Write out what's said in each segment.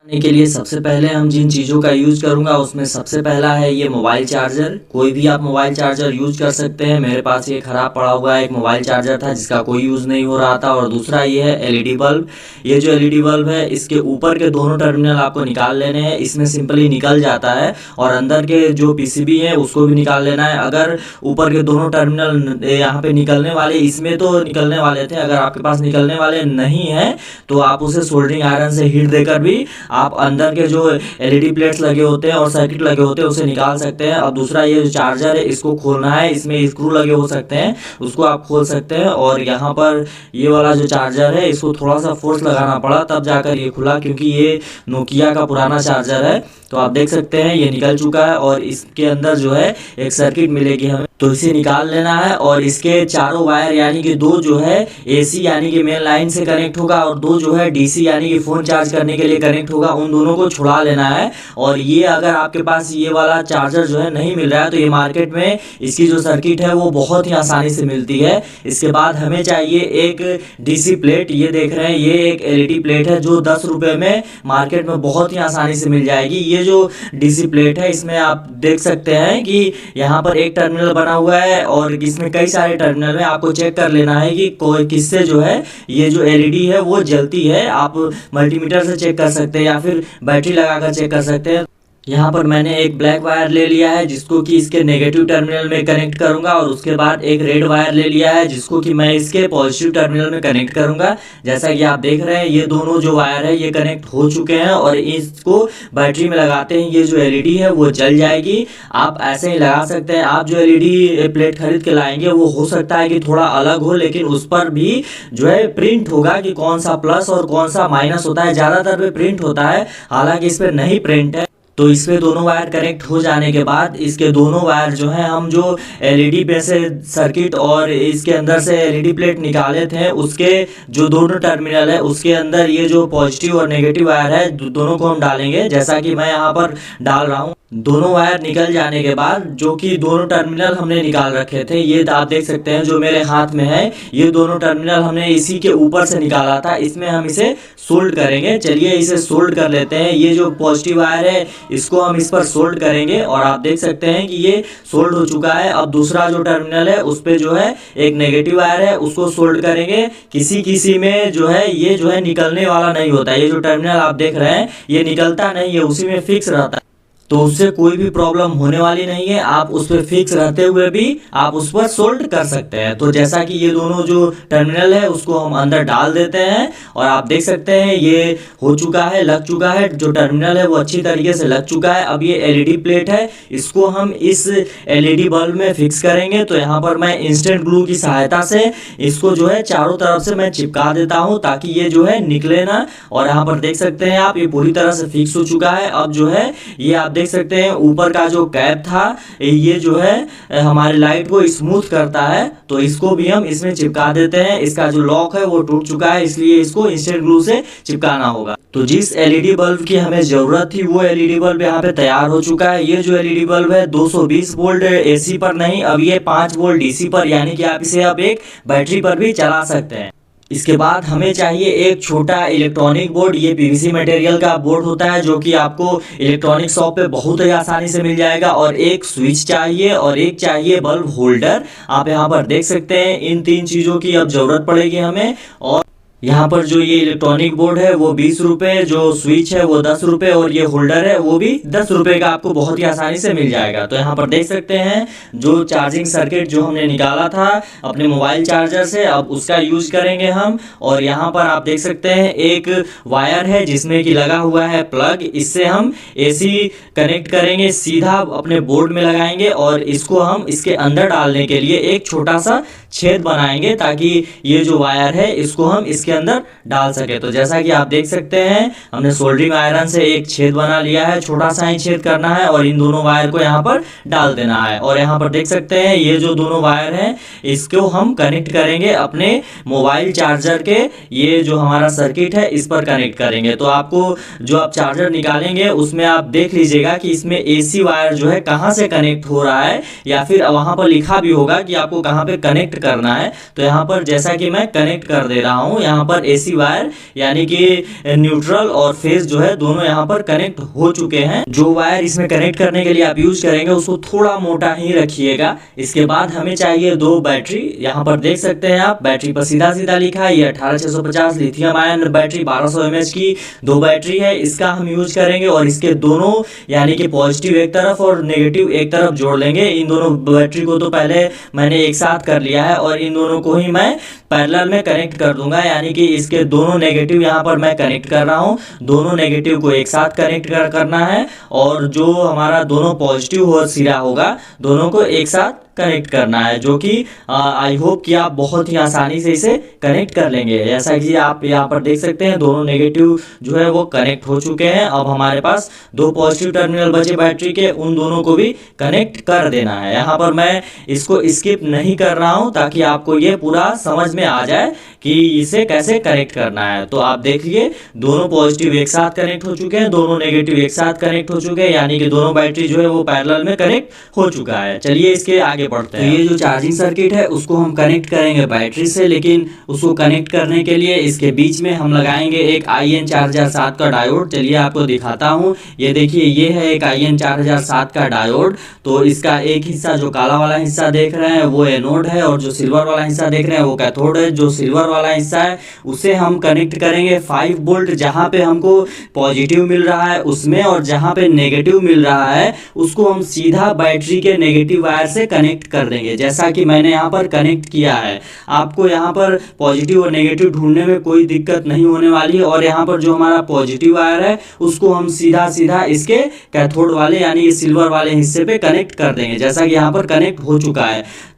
करने के लिए सबसे पहले हम जिन चीज़ों का यूज़ करूँगा उसमें सबसे पहला है ये मोबाइल चार्जर। कोई भी आप मोबाइल चार्जर यूज़ कर सकते हैं। मेरे पास ये ख़राब पड़ा हुआ एक मोबाइल चार्जर था जिसका कोई यूज़ नहीं हो रहा था। और दूसरा ये है एलईडी बल्ब। ये जो एलईडी बल्ब है इसके ऊपर के दोनों टर्मिनल आपको निकाल लेने हैं। इसमें सिंपली निकल जाता है और अंदर के जो पीसीबी है उसको भी निकाल लेना है। अगर ऊपर के दोनों टर्मिनल यहाँ पे निकलने वाले, इसमें तो निकलने वाले थे, अगर आपके पास निकलने वाले नहीं हैं तो आप उसे सोल्डरिंग आयरन से हीट देकर भी आप अंदर के जो एलईडी प्लेट्स लगे होते हैं और सर्किट लगे होते हैं उसे निकाल सकते हैं। और दूसरा ये जो चार्जर है इसको खोलना है, इसमें स्क्रू लगे हो सकते हैं, उसको आप खोल सकते हैं। और यहाँ पर ये वाला जो चार्जर है इसको थोड़ा सा फोर्स लगाना पड़ा तब जाकर ये खुला, क्योंकि ये नोकिया का पुराना चार्जर है। तो आप देख सकते हैं ये निकल चुका है और इसके अंदर जो है एक सर्किट मिलेगी हमें, तो इसे निकाल लेना है। और इसके चारों वायर यानी कि दो जो है एसी यानी कि मेन लाइन से कनेक्ट होगा और दो जो है डीसी यानी कि फ़ोन चार्ज करने के लिए कनेक्ट होगा, उन दोनों को छुड़ा लेना है। और ये अगर आपके पास ये वाला चार्जर जो है नहीं मिल रहा है तो ये मार्केट में इसकी जो सर्किट है वो बहुत ही आसानी से मिलती है। इसके बाद हमें चाहिए एक डीसी प्लेट। ये देख रहे हैं ये एक एलईडी प्लेट है जो 10 रुपये में मार्केट में बहुत ही आसानी से मिल जाएगी। ये जो डीसी प्लेट है इसमें आप देख सकते हैं कि यहाँ पर एक टर्मिनल बना हुआ है और इसमें कई सारे टर्मिनल है। आपको चेक कर लेना है कि कोई किससे जो है ये जो एलईडी है वो जलती है। आप मल्टीमीटर से चेक कर सकते हैं या फिर बैटरी लगाकर चेक कर सकते हैं। यहाँ पर मैंने एक ब्लैक वायर ले लिया है जिसको कि इसके नेगेटिव टर्मिनल में कनेक्ट करूंगा और उसके बाद एक रेड वायर ले लिया है जिसको कि मैं इसके पॉजिटिव टर्मिनल में कनेक्ट करूंगा। जैसा कि आप देख रहे हैं ये दोनों जो वायर है ये कनेक्ट हो चुके हैं और इसको बैटरी में लगाते हैं ये जो एलईडी है वो जल जाएगी। आप ऐसे ही लगा सकते हैं। आप जो एलईडी प्लेट खरीद के लाएंगे वो हो सकता है कि थोड़ा अलग हो, लेकिन उस पर भी जो है प्रिंट होगा कि कौन सा प्लस और कौन सा माइनस होता है। ज़्यादातर पे प्रिंट होता है, हालांकि इस पर नहीं प्रिंट है। तो इसमें दोनों वायर कनेक्ट हो जाने के बाद इसके दोनों वायर जो है हम जो एलईडी पे से सर्किट और इसके अंदर से एलईडी प्लेट निकाले थे उसके जो दोनों टर्मिनल है उसके अंदर ये जो पॉजिटिव और नेगेटिव वायर है दोनों को हम डालेंगे, जैसा कि मैं यहाँ पर डाल रहा हूँ। दोनों वायर निकल जाने के बाद जो कि दोनों टर्मिनल हमने निकाल रखे थे, ये आप देख सकते हैं जो मेरे हाथ में है, ये दोनों टर्मिनल हमने इसी के ऊपर से निकाला था। इसमें हम इसे सोल्ड करेंगे। चलिए इसे सोल्ड कर लेते हैं। ये जो पॉजिटिव वायर है इसको हम इस पर सोल्ड करेंगे और आप देख सकते हैं कि ये सोल्ड हो चुका है। अब दूसरा जो टर्मिनल है उस पर जो है एक नेगेटिव वायर है उसको सोल्ड करेंगे। किसी किसी में जो है ये जो है निकलने वाला नहीं होता, ये जो टर्मिनल आप देख रहे हैं ये निकलता नहीं है, उसी में फिक्स रहता है, तो उससे कोई भी प्रॉब्लम होने वाली नहीं है। आप उस पर फिक्स रहते हुए भी आप उस पर सोल्ड कर सकते हैं। तो जैसा कि ये दोनों जो टर्मिनल है उसको हम अंदर डाल देते हैं और आप देख सकते हैं ये हो चुका है, लग चुका है। जो टर्मिनल है वो अच्छी तरीके से लग चुका है। अब ये एलईडी प्लेट है, इसको हम इस एलईडी बल्ब में फिक्स करेंगे। तो यहाँ पर मैं इंस्टेंट ग्लू की सहायता से इसको जो है चारों तरफ से मैं चिपका देता हूँ ताकि ये जो है निकले ना। और यहाँ पर देख सकते हैं आप ये पूरी तरह से फिक्स हो चुका है। अब जो है ये आप देख सकते हैं ऊपर का जो कैप था ये जो है हमारी लाइट को स्मूथ करता है, तो इसको भी हम इसमें चिपका देते हैं। इसका जो लॉक है वो टूट चुका है, इसलिए इसको इंस्टेंट ग्लू से चिपकाना होगा। तो जिस एलईडी बल्ब की हमें जरूरत थी वो एलईडी बल्ब यहाँ पे तैयार हो चुका है। ये जो एलईडी बल्ब है 220 वोल्ट एसी पर नहीं, अब ये 5 वोल्ट डीसी पर, यानी कि आप इसे अब एक बैटरी पर भी चला सकते हैं। इसके बाद हमें चाहिए एक छोटा इलेक्ट्रॉनिक बोर्ड। ये पीवीसी मटेरियल का बोर्ड होता है जो कि आपको इलेक्ट्रॉनिक शॉप पे बहुत ही आसानी से मिल जाएगा। और एक स्विच चाहिए और एक चाहिए बल्ब होल्डर। आप यहाँ पर देख सकते हैं इन 3 चीज़ों की अब ज़रूरत पड़ेगी हमें। और यहाँ पर जो ये इलेक्ट्रॉनिक बोर्ड है वो 20 रुपये, जो स्विच है वो 10 रुपये और ये होल्डर है वो भी 10 रुपये का आपको बहुत ही आसानी से मिल जाएगा। तो यहाँ पर देख सकते हैं जो चार्जिंग सर्किट जो हमने निकाला था अपने मोबाइल चार्जर से, अब उसका यूज करेंगे हम। और यहाँ पर आप देख सकते हैं एक वायर है जिसमें कि लगा हुआ है प्लग, इससे हम एसी कनेक्ट करेंगे, सीधा अपने बोर्ड में लगाएंगे और इसको हम इसके अंदर डालने के लिए एक छोटा सा छेद बनाएंगे ताकि ये जो वायर है इसको हम इसके अंदर डाल सके। तो जैसा कि आप देख सकते हैं हमने सोल्डरिंग आयरन से एक छेद बना लिया है, छोटा सा ही छेद करना है और इन दोनों वायर को यहाँ पर डाल देना है। और यहाँ पर देख सकते हैं ये जो दोनों वायर हैं इसको हम कनेक्ट करेंगे अपने मोबाइल चार्जर के, ये जो हमारा सर्किट है इस पर कनेक्ट करेंगे। तो आपको जो आप चार्जर निकालेंगे उसमें आप देख लीजिएगा कि इसमें एसी वायर जो है कहाँ से कनेक्ट हो रहा है, या फिर वहाँ पर लिखा भी होगा कि आपको कहाँ पे कनेक्ट करना है। तो यहाँ पर जैसा कि मैं कनेक्ट कर दे रहा हूँ, यहाँ यहाँ पर AC वायर यानी कि न्यूट्रल और फेज जो है दोनों यहाँ पर कनेक्ट हो चुके हैं। जो वायर इसमें कनेक्ट करने के लिए आप यूज करेंगे उसको थोड़ा मोटा ही रखिएगा। इसके बाद हमें चाहिए 2 बैटरी। यहाँ पर देख सकते हैं आप बैटरी पर सीधा सीधा लिखा है ये 18650 लिथियम आयन बैटरी 1200 mAh की 2 बैटरी है, इसका हम यूज करेंगे। और इसके दोनों यानी कि पॉजिटिव एक तरफ और नेगेटिव एक तरफ जोड़ लेंगे। इन दोनों बैटरी को तो पहले मैंने एक साथ कर लिया है और इन दोनों को ही मैं पैरेलल में कनेक्ट कर दूंगा, यानी कि इसके दोनों नेगेटिव यहाँ पर मैं कनेक्ट कर रहा हूँ। दोनों नेगेटिव को एक साथ कनेक्ट करना है और जो हमारा दोनों पॉजिटिव हो सिरा होगा दोनों को एक साथ कनेक्ट करना है, जो कि आई होप कि आप बहुत ही आसानी से इसे कनेक्ट कर लेंगे। जैसा कि आप यहाँ पर देख सकते हैं दोनों नेगेटिव जो है वो कनेक्ट हो चुके हैं। अब हमारे पास 2 पॉजिटिव टर्मिनल बचे बैटरी के, उन दोनों को भी कनेक्ट कर देना है। यहाँ पर मैं इसको स्किप नहीं कर रहा हूँ ताकि आपको ये पूरा समझ में आ जाए कि इसे कैसे कनेक्ट करना है। तो आप देखिए दोनों पॉजिटिव एक साथ कनेक्ट हो चुके हैं, दोनों नेगेटिव एक साथ कनेक्ट हो चुके हैं, यानी कि दोनों बैटरी जो है वो पैरेलल में कनेक्ट हो चुका है। चलिए इसके आगे बढ़ते हैं। तो ये जो चार्जिंग सर्किट है उसको हम कनेक्ट करेंगे बैटरी से, लेकिन उसको कनेक्ट करने के लिए इसके बीच में हम लगाएंगे एक IN4007 का डायोड। चलिए आपको दिखाता हूँ। ये देखिए ये है एक IN4007 का डायोड। तो इसका एक हिस्सा जो काला वाला हिस्सा देख रहे हैं वो एनोड है और जो सिल्वर वाला हिस्सा देख रहे हैं वो कैथोड है। जो सिल्वर वाला हिस्सा है उसे हम कनेक्ट करेंगे 5 वोल्ट जहाँ पे हमको पॉजिटिव मिल रहा है उसमें, और जहाँ पे नेगेटिव मिल रहा है उसको हम सीधा बैटरी के नेगेटिव वायर से कनेक्ट कर देंगे, जैसा कि मैंने यहाँ पर कनेक्ट किया है। आपको यहाँ पर पॉजिटिव और नेगेटिव ढूंढने में कोई दिक्कत नहीं होने वाली है। और यहाँ पर जो हमारा पॉजिटिव वायर है उसको हम सीधा सीधा इसके कैथोड वाले यानी सिल्वर वाले हिस्से पे कनेक्ट कर देंगे, जैसा कि यहाँ पर कनेक्ट हो चुका है।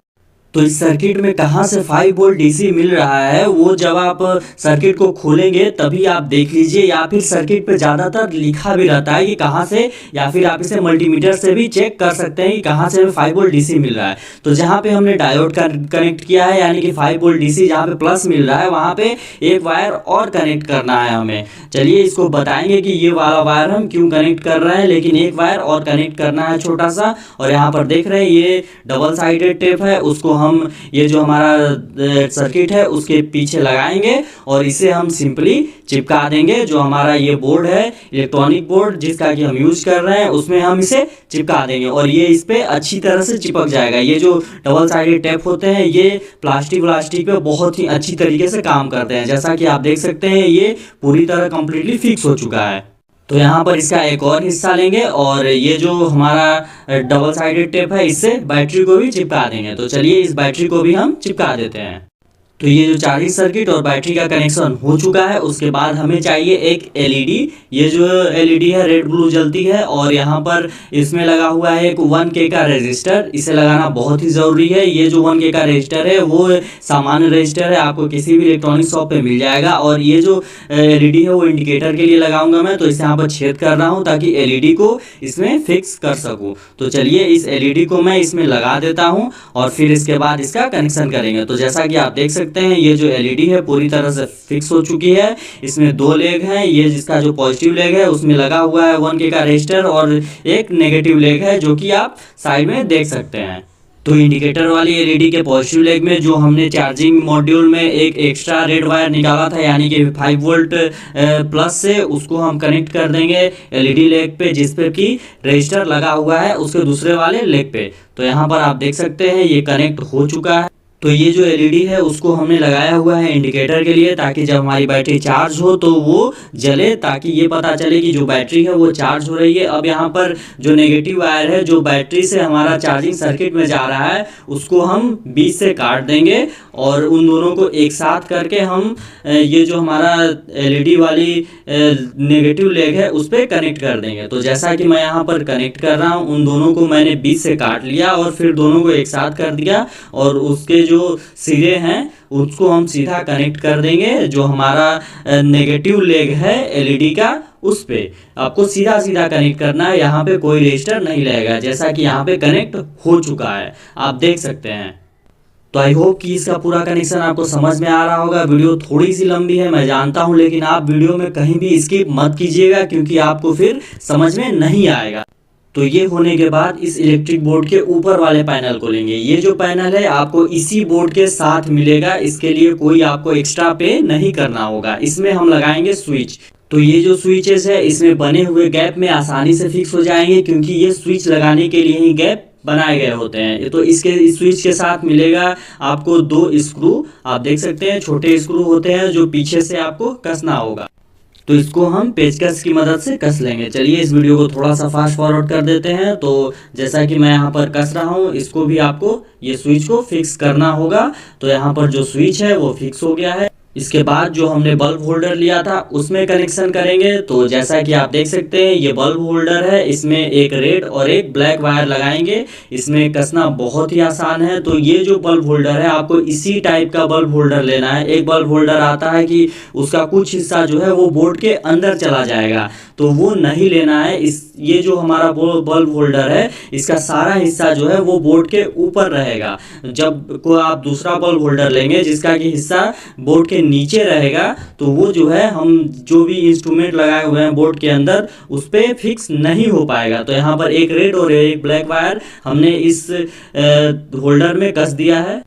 तो इस सर्किट में कहाँ से 5 वोल्ट डीसी मिल रहा है वो जब आप सर्किट को खोलेंगे तभी आप देख लीजिए, या फिर सर्किट पे ज़्यादातर लिखा भी रहता है कि कहाँ से, या फिर आप इसे मल्टीमीटर से भी चेक कर सकते हैं कि कहाँ से हमें 5 वोल्ट डीसी मिल रहा है। तो जहाँ पे हमने डायोड कनेक्ट किया है यानी कि 5 वोल्ट डीसी जहाँ पे प्लस मिल रहा है वहाँ पे एक वायर और कनेक्ट करना है हमें। चलिए इसको बताएंगे कि ये वाला वायर हम क्यों कनेक्ट कर रहे हैं, लेकिन एक वायर और कनेक्ट करना है छोटा सा। और यहाँ पर देख रहे हैं ये डबल साइडेड टेप है, उसको हम ये जो हमारा सर्किट है उसके पीछे लगाएंगे और इसे हम सिंपली चिपका देंगे। जो हमारा ये बोर्ड है इलेक्ट्रॉनिक बोर्ड जिसका कि हम यूज कर रहे हैं उसमें हम इसे चिपका देंगे और ये इस पे अच्छी तरह से चिपक जाएगा। ये जो डबल साइडेड टेप होते हैं ये प्लास्टिक पे बहुत ही अच्छी तरीके से काम करते हैं। जैसा कि आप देख सकते हैं ये पूरी तरह कंप्लीटली फिक्स हो चुका है। तो यहाँ पर इसका एक और हिस्सा लेंगे और ये जो हमारा डबल साइडेड टेप है इससे बैटरी को भी चिपका देंगे। तो चलिए इस बैटरी को भी हम चिपका देते हैं। तो ये जो चार्जिंग सर्किट और बैटरी का कनेक्शन हो चुका है, उसके बाद हमें चाहिए एक एलईडी। ये जो एलईडी है रेड ब्लू जलती है और यहाँ पर इसमें लगा हुआ है एक 1K का रजिस्टर। इसे लगाना बहुत ही ज़रूरी है। ये जो 1K का रजिस्टर है वो सामान्य रजिस्टर है, आपको किसी भी इलेक्ट्रॉनिक शॉप पे मिल जाएगा। और ये जो एलईडी है वो इंडिकेटर के लिए लगाऊंगा मैं, तो इसे यहाँ पर छेद कर रहा हूँ ताकि एलईडी को इसमें फिक्स कर सकूँ। तो चलिए इस एलईडी को मैं इसमें लगा देता हूँ और फिर इसके बाद इसका कनेक्शन करेंगे। तो जैसा कि आप देख सकते हैं ये जो एलईडी है पूरी तरह से फिक्स हो चुकी है। इसमें 2 लेग हैं, ये जिसका जो पॉजिटिव लेग है उसमें लगा हुआ है 1K का रजिस्टर और एक नेगेटिव लेग है जो कि आप साइड में देख सकते हैं। तो इंडिकेटर वाली एलईडी के पॉजिटिव लेग में जो हमने चार्जिंग मॉड्यूल में एक एक्स्ट्रा रेड वायर निकाला था यानी कि 5 वोल्ट प्लस से, उसको हम कनेक्ट कर देंगे एलईडी लेग पे जिस पे कि रजिस्टर लगा हुआ है उसके दूसरे वाले लेग पे। तो यहाँ पर आप देख सकते हैं ये कनेक्ट हो चुका है। तो ये जो एलईडी है उसको हमने लगाया हुआ है इंडिकेटर के लिए ताकि जब हमारी बैटरी चार्ज हो तो वो जले, ताकि ये पता चले कि जो बैटरी है वो चार्ज हो रही है। अब यहाँ पर जो नेगेटिव वायर है जो बैटरी से हमारा चार्जिंग सर्किट में जा रहा है उसको हम बीच से काट देंगे और उन दोनों को एक साथ करके हम ये जो हमारा एलईडी वाली नेगेटिव लेग है उस पर कनेक्ट कर देंगे। तो जैसा कि मैं यहाँ पर कनेक्ट कर रहा हूँ उन दोनों को मैंने बीच से काट लिया और फिर दोनों को एक साथ कर दिया और उसके जो सिरे हैं उसको हम सीधा कनेक्ट कर देंगे। जो हमारा नेगेटिव लेग है एलईडी का उस पे आपको सीधा सीधा कनेक्ट करना है, यहाँ पे कोई रजिस्टर नहीं लगेगा, जैसा कि यहाँ पे कनेक्ट हो चुका है आप देख सकते हैं। तो आई होप कि इसका पूरा कनेक्शन आपको समझ में आ रहा होगा। वीडियो थोड़ी सी लंबी है मैं जानता हूँ, लेकिन आप वीडियो में कहीं भी स्किप मत कीजिएगा क्योंकि आपको फिर समझ में नहीं आएगा। तो ये होने के बाद इस इलेक्ट्रिक बोर्ड के ऊपर वाले पैनल को लेंगे। ये जो पैनल है आपको इसी बोर्ड के साथ मिलेगा, इसके लिए कोई आपको एक्स्ट्रा पे नहीं करना होगा। इसमें हम लगाएंगे स्विच। तो ये जो स्विचेस है इसमें बने हुए गैप में आसानी से फिक्स हो जाएंगे, क्योंकि ये स्विच लगाने के लिए ही गैप बनाए गए होते हैं। तो इसके स्विच के साथ मिलेगा आपको 2 स्क्रू। आप देख सकते हैं छोटे स्क्रू होते हैं जो पीछे से आपको कसना होगा। तो इसको हम पेचकस की मदद से कस लेंगे। चलिए इस वीडियो को थोड़ा सा फास्ट फॉरवर्ड कर देते हैं। तो जैसा कि मैं यहाँ पर कस रहा हूँ, इसको भी आपको ये स्विच को फिक्स करना होगा। तो यहाँ पर जो स्विच है वो फिक्स हो गया है। इसके बाद जो हमने बल्ब होल्डर लिया था उसमें कनेक्शन करेंगे। तो जैसा कि आप देख सकते हैं ये बल्ब होल्डर है, इसमें एक रेड और एक ब्लैक वायर लगाएंगे। इसमें कसना बहुत ही आसान है। तो ये जो बल्ब होल्डर है आपको इसी टाइप का बल्ब होल्डर लेना है। एक बल्ब होल्डर आता है कि उसका कुछ हिस्सा जो है वो बोर्ड के अंदर चला जाएगा, तो वो नहीं लेना है। ये जो हमारा बल्ब होल्डर है इसका सारा हिस्सा जो है वो बोर्ड के ऊपर रहेगा। जब को आप दूसरा बल्ब होल्डर लेंगे जिसका कि हिस्सा बोर्ड के नीचे रहेगा, तो वो जो है हम जो भी इंस्ट्रूमेंट लगाए हुए हैं बोर्ड के अंदर उस पर फिक्स नहीं हो पाएगा। तो यहाँ पर एक रेड और एक ब्लैक वायर हमने इस होल्डर में कस दिया है।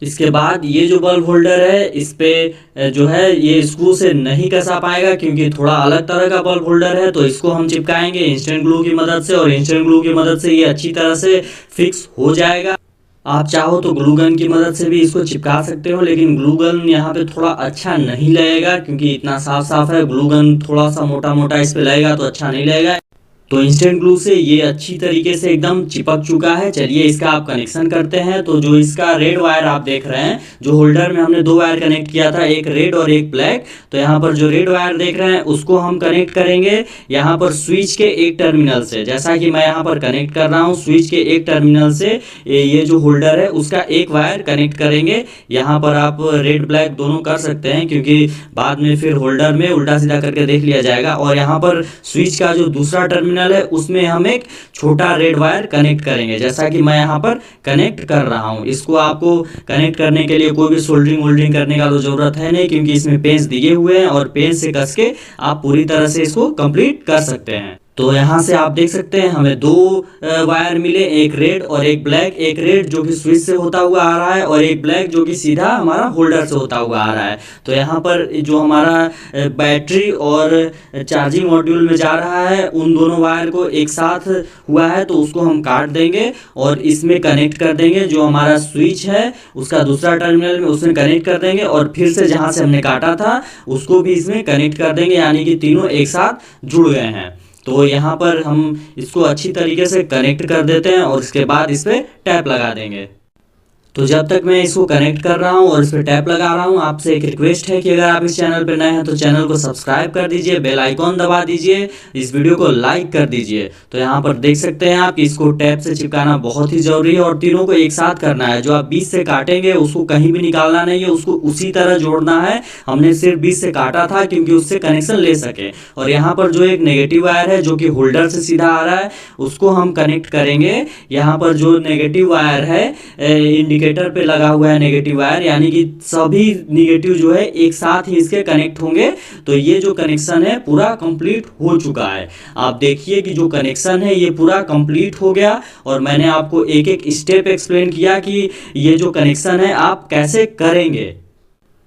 इसके बाद ये जो बल्ब होल्डर है इस पे जो है ये स्क्रू से नहीं कसा पाएगा, क्योंकि थोड़ा अलग तरह का बल्ब होल्डर है। तो इसको हम चिपकाएंगे इंस्टेंट ग्लू की मदद से, और इंस्टेंट ग्लू की मदद से ये अच्छी तरह से फिक्स हो जाएगा। आप चाहो तो ग्लू गन की मदद से भी इसको चिपका सकते हो, लेकिन ग्लू गन यहाँ पे थोड़ा अच्छा नहीं लगेगा, क्योंकि इतना साफ साफ है। ग्लू गन थोड़ा सा मोटा मोटा इस पे लगेगा तो अच्छा नहीं लगेगा। तो इंस्टेंट ग्लू से ये अच्छी तरीके से एकदम चिपक चुका है। चलिए इसका आप कनेक्शन करते हैं। तो जो इसका रेड वायर आप देख रहे हैं, जो होल्डर में हमने 2 वायर कनेक्ट किया था, एक रेड और एक ब्लैक। तो यहाँ पर जो रेड वायर देख रहे हैं उसको हम कनेक्ट करेंगे यहाँ पर स्विच के एक टर्मिनल से। जैसा कि मैं यहाँ पर कनेक्ट कर रहा हूँ स्विच के एक टर्मिनल से, ये जो होल्डर है उसका एक वायर कनेक्ट करेंगे। यहाँ पर आप रेड ब्लैक दोनों कर सकते हैं, क्योंकि बाद में फिर होल्डर में उल्टा सीधा करके देख लिया जाएगा। और यहाँ पर स्विच का जो दूसरा टर्मिनल है उसमें हम एक छोटा रेड वायर कनेक्ट करेंगे, जैसा कि मैं यहाँ पर कनेक्ट कर रहा हूँ। इसको आपको कनेक्ट करने के लिए कोई भी सोल्डरिंग वोल्डरिंग करने का तो जरूरत है नहीं, क्योंकि इसमें पेंच दिए हुए हैं और पेंच से कस के आप पूरी तरह से इसको कंप्लीट कर सकते हैं। तो यहाँ से आप देख सकते हैं हमें 2 वायर मिले, एक रेड और एक ब्लैक। एक रेड जो कि स्विच से होता हुआ आ रहा है और एक ब्लैक जो कि सीधा हमारा होल्डर से होता हुआ आ रहा है। तो यहाँ पर जो हमारा बैटरी और चार्जिंग मॉड्यूल में जा रहा है उन दोनों वायर को एक साथ हुआ है, तो उसको हम काट देंगे और इसमें कनेक्ट कर देंगे। जो हमारा स्विच है उसका दूसरा टर्मिनल में उसमें कनेक्ट कर देंगे, और फिर से जहाँ से हमने काटा था उसको भी इसमें कनेक्ट कर देंगे, यानी कि तीनों एक साथ जुड़ गए हैं। तो यहाँ पर हम इसको अच्छी तरीके से कनेक्ट कर देते हैं और इसके बाद इस पर टैप लगा देंगे। तो जब तक मैं इसको कनेक्ट कर रहा हूँ और इस पर टैप लगा रहा हूँ, आपसे एक रिक्वेस्ट है कि अगर आप इस चैनल पर नए हैं तो चैनल को सब्सक्राइब कर दीजिए, बेल आइकॉन दबा दीजिए, इस वीडियो को लाइक कर दीजिए। तो यहाँ पर देख सकते हैं आप कि इसको टैप से चिपकाना बहुत ही जरूरी है और तीनों को एक साथ करना है। जो आप बीच से काटेंगे उसको कहीं भी निकालना नहीं है, उसको उसी तरह जोड़ना है। हमने सिर्फ बीच से काटा था क्योंकि उससे कनेक्शन ले सके। और यहाँ पर जो एक नेगेटिव वायर है जो कि होल्डर से सीधा आ रहा है उसको हम कनेक्ट करेंगे। यहाँ पर जो नेगेटिव वायर है इंडिकेटर पे लगा हुआ है नेगेटिव वायर, यानी कि सभी नेगेटिव जो है एक साथ ही इसके कनेक्ट होंगे। तो ये जो कनेक्शन है पूरा कंप्लीट हो चुका है। आप देखिए कि जो कनेक्शन है ये पूरा कंप्लीट हो गया, और मैंने आपको एक एक स्टेप एक्सप्लेन किया कि ये जो कनेक्शन है आप कैसे करेंगे।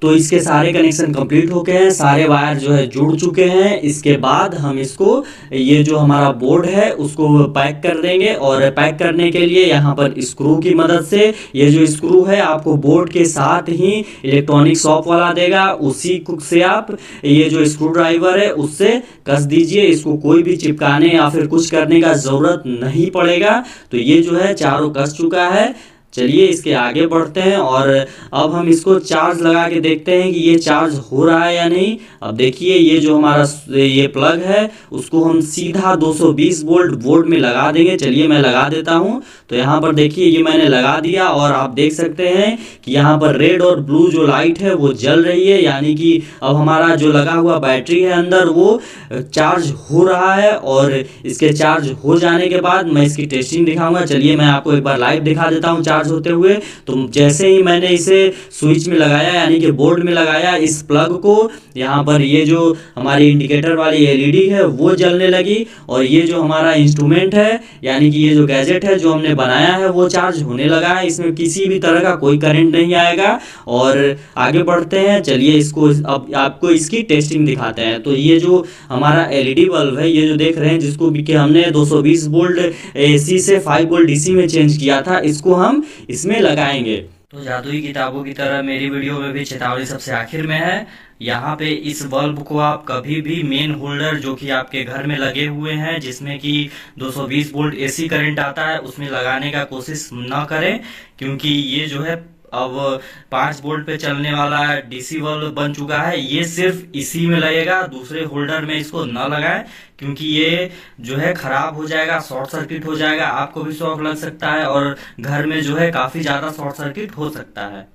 तो इसके सारे कनेक्शन कंप्लीट हो गए हैं, सारे वायर जो है जुड़ चुके हैं। इसके बाद हम इसको ये जो हमारा बोर्ड है उसको पैक कर देंगे, और पैक करने के लिए यहाँ पर स्क्रू की मदद से, ये जो स्क्रू है आपको बोर्ड के साथ ही इलेक्ट्रॉनिक शॉप वाला देगा, उसी से आप ये जो स्क्रू ड्राइवर है उससे कस दीजिए। इसको कोई भी चिपकाने या फिर कुछ करने का ज़रूरत नहीं पड़ेगा। तो ये जो है चारों कस चुका है। चलिए इसके आगे बढ़ते हैं और अब हम इसको चार्ज लगा के देखते हैं कि ये चार्ज हो रहा है या नहीं। अब देखिए ये जो हमारा ये प्लग है उसको हम सीधा 220 वोल्ट बोर्ड में लगा देंगे। चलिए मैं लगा देता हूं। तो यहाँ पर देखिए ये मैंने लगा दिया, और आप देख सकते हैं कि यहाँ पर रेड और ब्लू जो लाइट है वो जल रही है, यानी कि अब हमारा जो लगा हुआ बैटरी है अंदर वो चार्ज हो रहा है। और इसके चार्ज हो जाने के बाद मैं इसकी टेस्टिंग दिखाऊंगा। चलिए मैं आपको एक बार लाइव दिखा देता हूँ चार्ज चार्ज होते हुए। तो जैसे ही मैंने इसे स्विच में लगाया यानी कि बोर्ड में लगाया इस प्लग को, यहाँ पर ये जो हमारी इंडिकेटर वाली एलईडी है वो जलने लगी और ये जो हमारा इंस्ट्रूमेंट है यानी कि ये जो गैजेट है जो हमने बनाया है वो चार्ज होने लगा है। इसमें किसी भी तरह का कोई करंट नहीं आएगा। और आगे बढ़ते हैं, चलिए इसको अब आपको इसकी टेस्टिंग दिखाते हैं। तो ये जो हमारा एलईडी बल्ब है, ये जो देख रहे हैं, जिसको कि हमने 220 वोल्ट एसी से 5 वोल्ट डीसी में चेंज किया था, इसको हम इसमें लगाएंगे। तो जादुई किताबों की तरह मेरी वीडियो में भी चेतावनी सबसे आखिर में है। यहाँ पे इस बल्ब को आप कभी भी मेन होल्डर जो कि आपके घर में लगे हुए हैं जिसमें कि 220 वोल्ट एसी करंट आता है उसमें लगाने का कोशिश ना करें, क्योंकि ये जो है अब 5 वोल्ट पे चलने वाला डीसी बल्ब बन चुका है। ये सिर्फ इसी में लगेगा, दूसरे होल्डर में इसको ना लगाएं, क्योंकि ये जो है खराब हो जाएगा, शॉर्ट सर्किट हो जाएगा, आपको भी शॉक लग सकता है और घर में जो है काफी ज्यादा शॉर्ट सर्किट हो सकता है।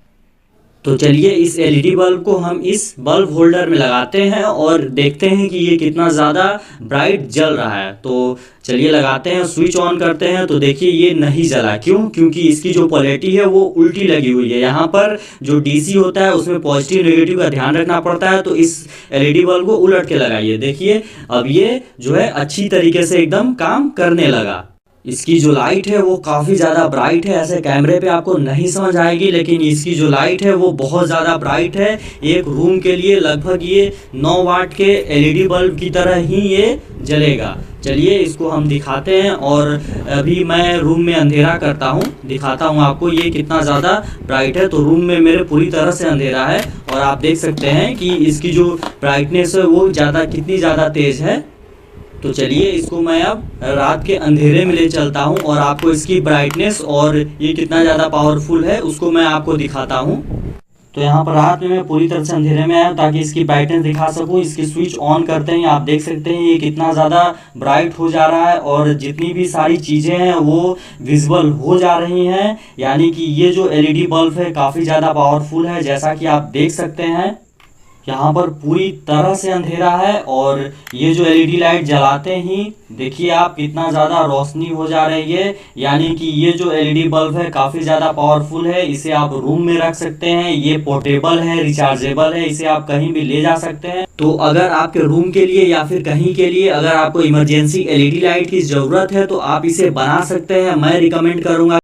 तो चलिए इस एलईडी बल्ब को हम इस बल्ब होल्डर में लगाते हैं और देखते हैं कि ये कितना ज़्यादा ब्राइट जल रहा है। तो चलिए लगाते हैं, स्विच ऑन करते हैं। तो देखिए ये नहीं जला, क्यों? क्योंकि इसकी जो पोलैरिटी है वो उल्टी लगी हुई है। यहाँ पर जो डीसी होता है उसमें पॉजिटिव नेगेटिव का ध्यान रखना पड़ता है, तो इस एलईडी बल्ब को उलट के लगाइए। देखिए अब ये जो है अच्छी तरीके से एकदम काम करने लगा। इसकी जो लाइट है वो काफ़ी ज़्यादा ब्राइट है, ऐसे कैमरे पे आपको नहीं समझ आएगी, लेकिन इसकी जो लाइट है वो बहुत ज़्यादा ब्राइट है। एक रूम के लिए लगभग ये 9 वाट के एलईडी बल्ब की तरह ही ये जलेगा। चलिए इसको हम दिखाते हैं और अभी मैं रूम में अंधेरा करता हूँ, दिखाता हूँ आपको ये कितना ज़्यादा ब्राइट है। तो रूम में मेरे पूरी तरह से अंधेरा है और आप देख सकते हैं कि इसकी जो ब्राइटनेस है वो कितनी ज़्यादा तेज़ है। तो चलिए इसको मैं अब रात के अंधेरे में ले चलता हूं और आपको इसकी ब्राइटनेस और ये कितना ज़्यादा पावरफुल है उसको मैं आपको दिखाता हूं। तो यहाँ पर रात में मैं पूरी तरह से अंधेरे में आया ताकि इसकी ब्राइटनेस दिखा सकूं। इसकी स्विच ऑन करते हैं, आप देख सकते हैं ये कितना ज़्यादा ब्राइट हो जा रहा है और जितनी भी सारी चीज़ें हैं वो विजिबल हो जा रही हैं। यानी कि ये जो एलईडी बल्ब है काफ़ी ज़्यादा पावरफुल है। जैसा कि आप देख सकते हैं यहाँ पर पूरी तरह से अंधेरा है और ये जो एलईडी लाइट जलाते ही देखिए आप कितना ज़्यादा रोशनी हो जा रही है। यानी कि ये जो एलईडी बल्ब है काफ़ी ज़्यादा पावरफुल है। इसे आप रूम में रख सकते हैं, ये पोर्टेबल है, रिचार्जेबल है, इसे आप कहीं भी ले जा सकते हैं। तो अगर आपके रूम के लिए या फिर कहीं के लिए अगर आपको इमरजेंसी एलईडी लाइट की ज़रूरत है तो आप इसे बना सकते हैं। मैं रिकमेंड करूँगा